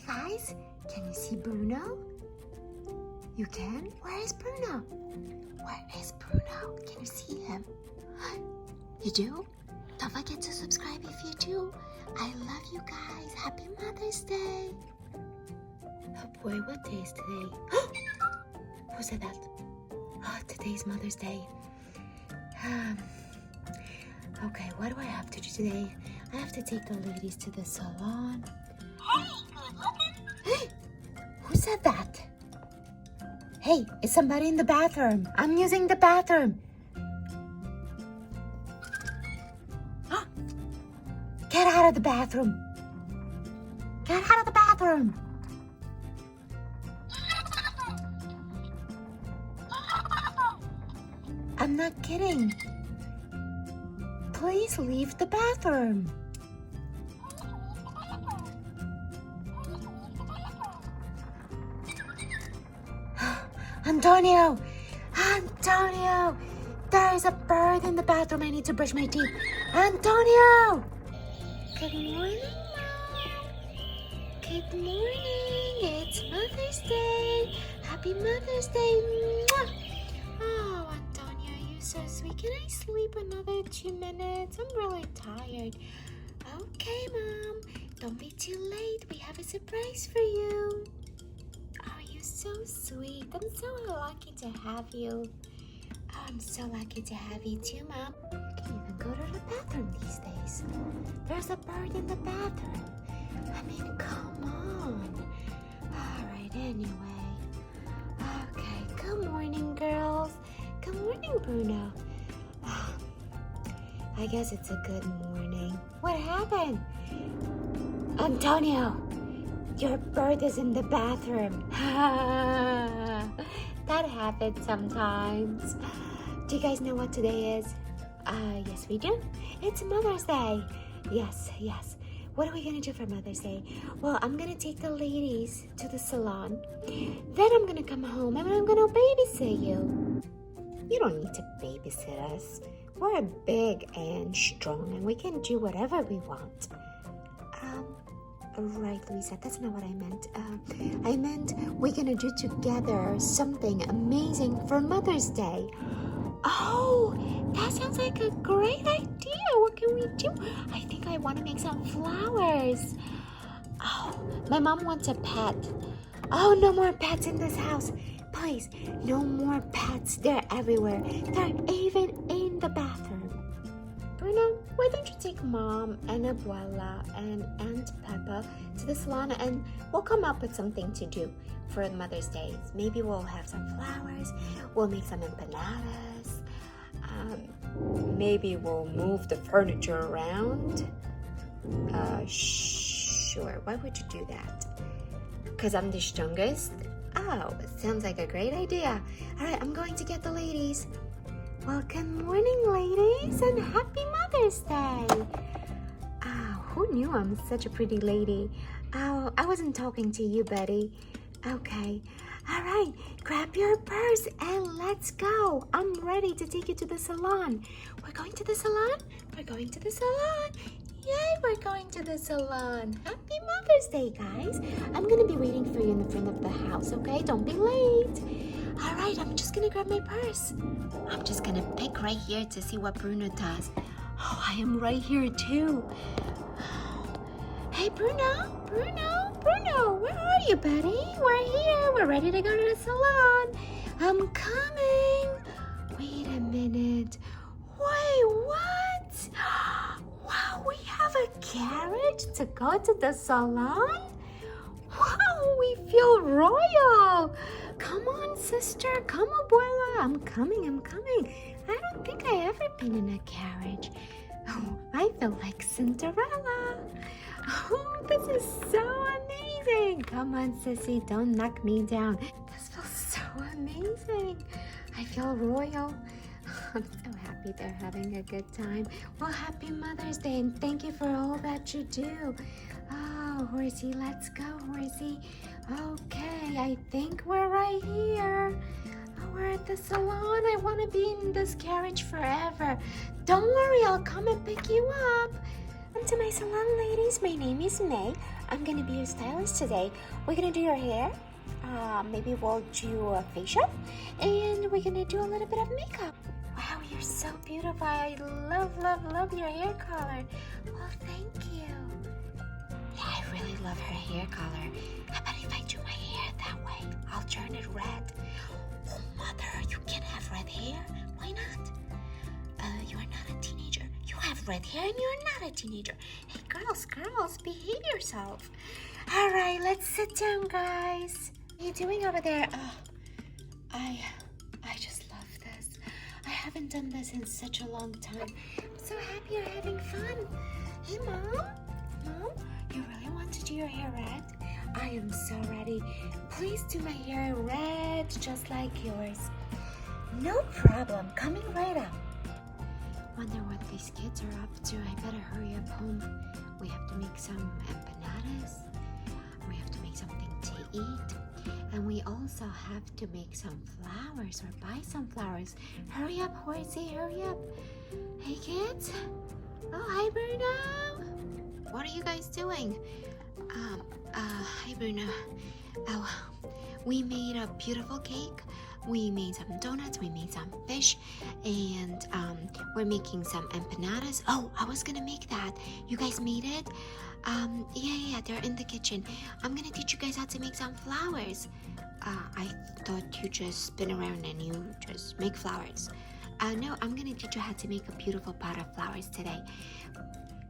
guys, can you see Bruno? You can? Where is Bruno? Where is Bruno? Can you see him? You do? Don't forget to subscribe if you do. I love you guys. Happy Mother's Day. Oh boy, what day is today? Who said that? Oh, today's Mother's Day. Okay, what do I have to do today? I have to take the ladies to the salon. Hey, good looking. Hey, who said that? Hey, is somebody in the bathroom? I'm using the bathroom. Get out of the bathroom. Get out of the bathroom. I'm not kidding. Please leave the bathroom. Antonio! Antonio! There is a bird in the bathroom. I need to brush my teeth. Antonio! Good morning, Mom. Good morning. It's Mother's Day. Happy Mother's Day. Mwah. Oh, Antonio, you're so sweet. Can I sleep another 2 minutes? I'm really tired. Okay, Mom. Don't be too late. We have a surprise for you. Oh, you're so sweet. I'm so lucky to have you. Oh, I'm so lucky to have you too, Mom. You can even go to the bathroom these days. There's a bird in the bathroom. I mean, come on. All right, anyway. Okay, good morning, girls. Good morning, Bruno. I guess it's a good morning. What happened? Antonio, your bird is in the bathroom. That happens sometimes. Do you guys know what today is? Yes, we do. It's Mother's Day. Yes. What are we going to do for Mother's Day? Well, I'm going to take the ladies to the salon. Then I'm going to come home and I'm going to babysit you. You don't need to babysit us. We're big and strong and we can do whatever we want. Right, Luisa, that's not what I meant. I meant we're going to do together something amazing for Mother's Day. Oh, that sounds like a great idea. What can we do? I think I want to make some flowers. Oh, my mom wants a pet. Oh, no more pets in this house. Please, no more pets. They're everywhere. They're even in the bathroom. Bruno, why don't you take Mom and Abuela and Aunt Peppa to the salon and we'll come up with something to do for Mother's Day. Maybe we'll have some flowers. We'll make some empanadas. Maybe we'll move the furniture around. Sure. Why would you do that? Because I'm the strongest? Oh, it sounds like a great idea. All right, I'm going to get the ladies. Well, good morning, ladies, and happy Mother's Day. Oh, who knew I'm such a pretty lady? Oh, I wasn't talking to you, Betty. Okay. All right, grab your purse and let's go. I'm ready to take you to the salon. We're going to the salon? We're going to the salon. Yay, we're going to the salon. Happy Mother's Day, guys. I'm going to be waiting for you in the front of the house, okay? Don't be late. All right, I'm just going to grab my purse. I'm just going to pick right here to see what Bruno does. Oh, I am right here, too. Hey, Bruno, where are you, buddy? We're here. We're ready to go to the salon. I'm coming. Wait a minute. Wait, what? Wow, we have a carriage to go to the salon? Wow, we feel royal. Come on, sister. Come, Abuela. I'm coming. I don't think I ever been in a carriage. Oh, I feel like Cinderella. Oh, this is so amazing. Come on, sissy. Don't knock me down. This feels so amazing. I feel royal. I'm so happy they're having a good time. Well, happy Mother's Day and thank you for all that you do. Oh, horsey, let's go, horsey. Okay, I think we're right here. Oh, we're at the salon. I want to be in this carriage forever. Don't worry, I'll come and pick you up. Welcome to my salon, ladies. My name is May. I'm gonna be your stylist today. We're gonna do your hair. Maybe we'll do a facial, and we're gonna do a little bit of makeup. Wow, you're so beautiful. I love your hair color. Well, thank you. Yeah, I really love her hair color. How about if I do my hair that way? I'll turn it red. Oh, Mother, you can't have red hair. Why not? You are not a teenager. You have red hair and you're not a teenager. Hey, girls, behave yourself. All right, let's sit down, guys. What are you doing over there? Oh, I just love this. I haven't done this in such a long time. I'm so happy you're having fun. Hey, Mom, you really want to do your hair red? I am so ready. Please do my hair red, just like yours. No problem, coming right up. Wonder what these kids are up to. I better hurry up home. We have to make some empanadas. We have to make something to eat. And we also have to make some flowers or buy some flowers. Hurry up, Horsey, hurry up. Hey, kids. Oh, hi, Bruno. What are you guys doing? Hi, Bruno. Oh, we made a beautiful cake. We made some donuts, we made some fish, and we're making some empanadas. Oh, I was gonna make that. You guys made it? Yeah, they're in the kitchen. I'm gonna teach you guys how to make some flowers. I thought you just spin around and you just make flowers. No, I'm gonna teach you how to make a beautiful pot of flowers today.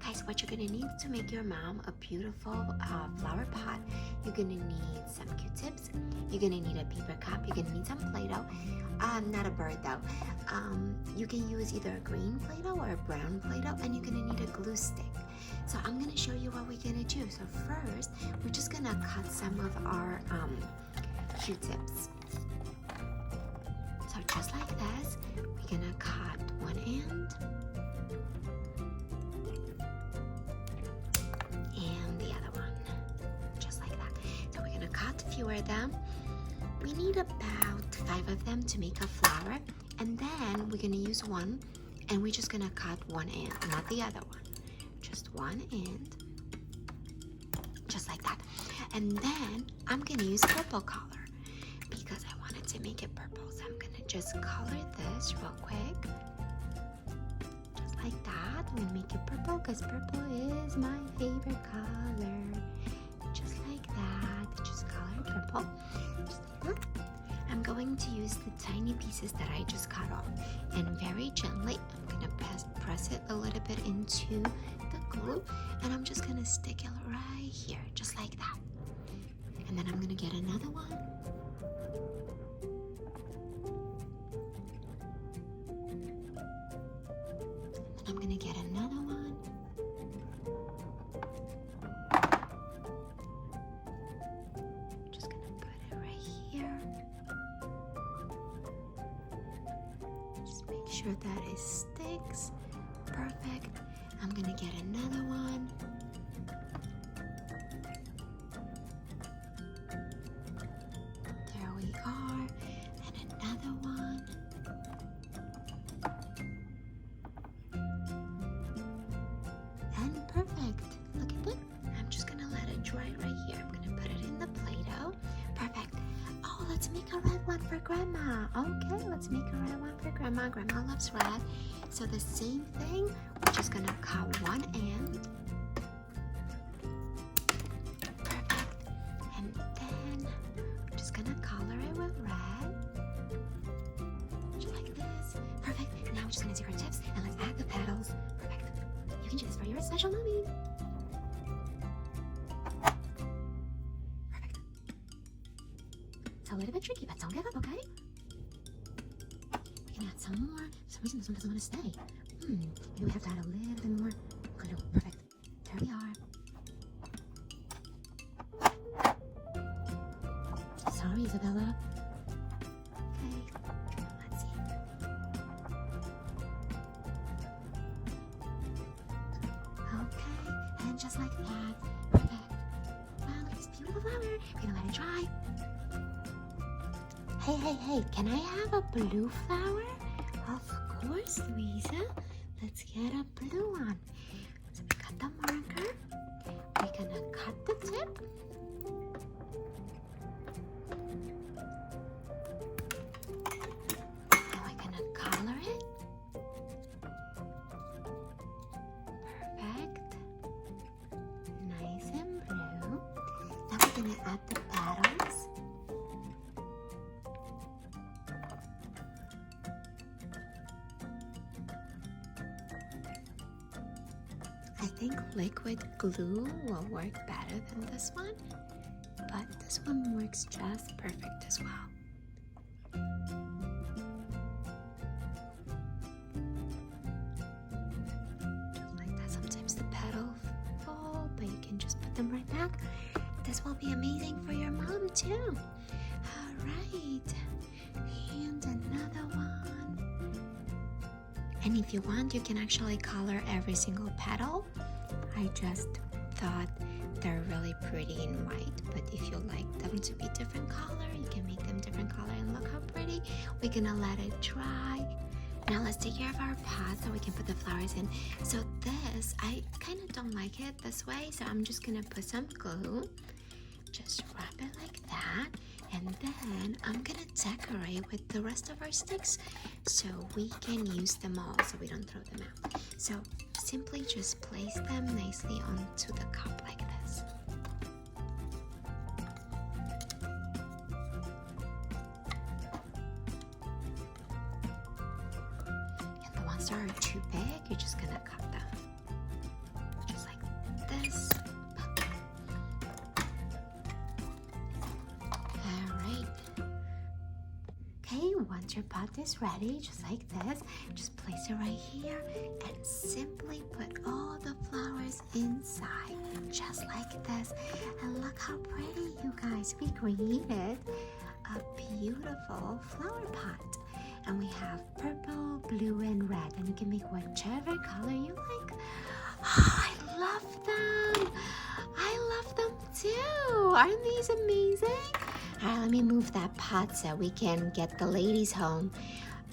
Guys, what you're gonna need to make your mom a beautiful flower pot, you're gonna need some Q-tips, you're gonna need a paper cup, you're gonna need some Play-Doh, not a bird though. You can use either a green Play-Doh or a brown Play-Doh, and you're gonna need a glue stick. So I'm gonna show you what we're gonna do. So first, we're just gonna cut some of our Q-tips. So just like this, we're gonna cut one end, and the other one, just like that. So we're gonna cut fewer of them. We need about 5 of them to make a flower, and then we're gonna use one, and we're just gonna cut one end, not the other one, just one end, just like that. And then I'm gonna use purple color because I wanted to make it purple, so I'm gonna just color this real quick. Like that. I'm gonna make it purple because purple is my favorite color. Just like that. Just color purple. Just like that. I'm going to use the tiny pieces that I just cut off, and very gently I'm gonna press it a little bit into the glue, and I'm just gonna stick it right here, just like that. And then I'm gonna get another one. I'm gonna get another one. Just gonna put it right here. Just make sure that it sticks. Perfect. I'm gonna get another one. There we are. And another one. And perfect. Look at that. I'm just gonna let it dry right here. I'm gonna put it in the Play-Doh. Perfect. Oh, let's make a red one for Grandma. Okay, let's make a red one for Grandma. Grandma loves red. So the same thing, we're just gonna cut one end. Perfect. And then we're just gonna color it with red. Just like this. Perfect. Now we're just gonna do our tips, and let's add the petals. Perfect. You can choose for your special mommy. Perfect. It's a little bit tricky, but don't give up, okay? We can add some more. For some reason, this one doesn't want to stay. Maybe we have to add a little bit more glue. Perfect. There we are. Sorry, Isabella. Okay. Let's see. Okay, and just like that. Perfect. Wow, look at this beautiful flower. We're gonna let it dry. Hey, can I have a blue flower? Of course, Luisa. Let's get a blue one. So we got the marker. We're gonna cut the tip. And we're gonna color it. Perfect. Nice and blue. Now we're gonna add the petals. I think liquid glue will work better than this one, but this one works just perfect as well. Just like that. Sometimes the petals fall, but you can just put them right back. This will be amazing for your mom too. All right, and another one. And if you want, you can actually color every single petal. I just thought they're really pretty in white, but if you like them to be different color, you can make them different color. And look how pretty. We're gonna let it dry. Now let's take care of our pot so we can put the flowers in. So this, I kind of don't like it this way, so I'm just gonna put some glue. Just wrap it like that. And then I'm gonna decorate with the rest of our sticks so we can use them all, so we don't throw them out. So simply just place them nicely onto the cup like this. And the ones that are too big, you're just gonna cut them. Just like this. Okay, once your pot is ready, just like this, just place it right here and simply put all the flowers inside, just like this. And look how pretty, you guys. We created a beautiful flower pot. And we have purple, blue, and red. And you can make whichever color you like. Oh, I love them. I love them too. Aren't these amazing? All right, let me move that pot so we can get the ladies home.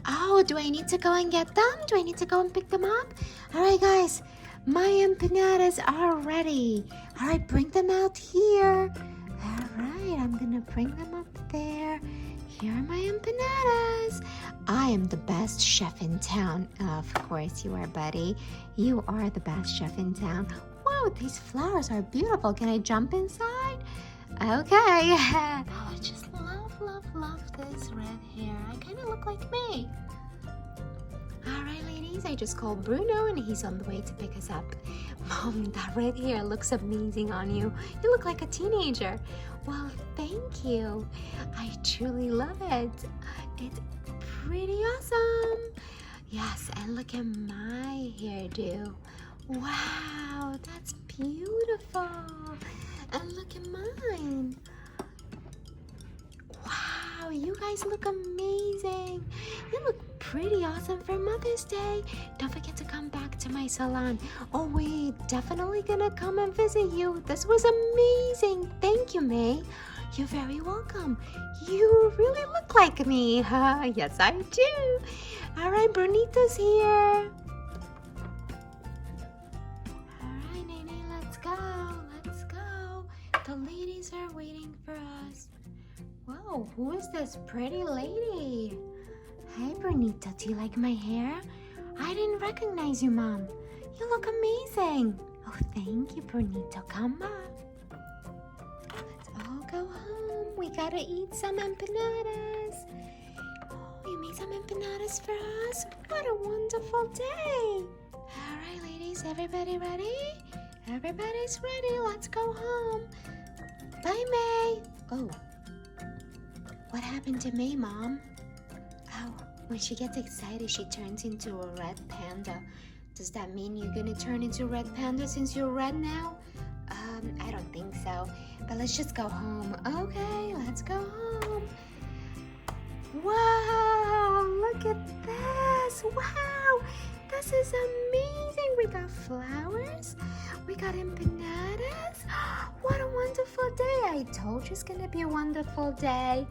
Oh, do I need to go and get them? Do I need to go and pick them up? All right, guys, my empanadas are ready. All right, bring them out here. All right, I'm gonna bring them up there. Here are my empanadas. I am the best chef in town. Of course you are, buddy. You are the best chef in town. Wow, these flowers are beautiful. Can I jump inside? Okay. Oh, I just love this red hair. I kind of look like me. All right, ladies, I just called Bruno and he's on the way to pick us up. Mom, that red hair looks amazing on you. You look like a teenager. Well, thank you. I truly love it. It's pretty awesome. Yes, and look at my hairdo. Wow, that's beautiful. And look at mine. Wow, you guys look amazing. You look pretty awesome for Mother's Day. Don't forget to come back to my salon. Oh, we're definitely gonna come and visit you. This was amazing. Thank you, May. You're very welcome. You really look like me. Yes, I do. All right, Brunito's here. The ladies are waiting for us. Whoa, who is this pretty lady? Hey, Bernita, do you like my hair? I didn't recognize you, Mom. You look amazing. Oh, thank you, Bernita. Come on. Let's all go home. We gotta eat some empanadas. Oh, you made some empanadas for us? What a wonderful day. All right, ladies, everybody ready? Everybody's ready. Let's go home. Bye, May. Oh, what happened to May, Mom? Oh, when she gets excited, she turns into a red panda. Does that mean you're gonna turn into a red panda since you're red now? I don't think so. But let's just go home. Okay, let's go home. Wow, look at this. Wow, this is amazing. We got flowers. We got empanadas. What a wonderful day. I told you it's gonna be a wonderful day.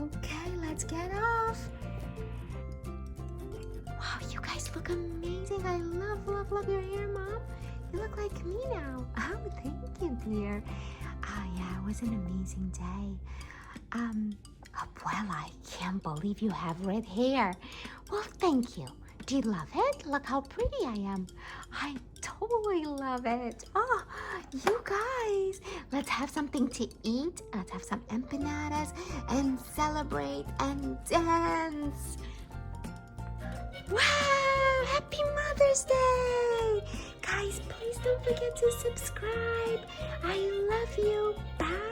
Okay, let's get off. Wow, you guys look amazing. I love your hair, Mom. You look like me now. Oh, thank you, dear. Oh, yeah, it was an amazing day. Abuela, I can't believe you have red hair. Well, thank you. Do you love it? Look how pretty I am. I totally love it. Oh, you guys, let's have something to eat. Let's have some empanadas and celebrate and dance. Wow, happy Mother's Day. Guys, please don't forget to subscribe. I love you. Bye.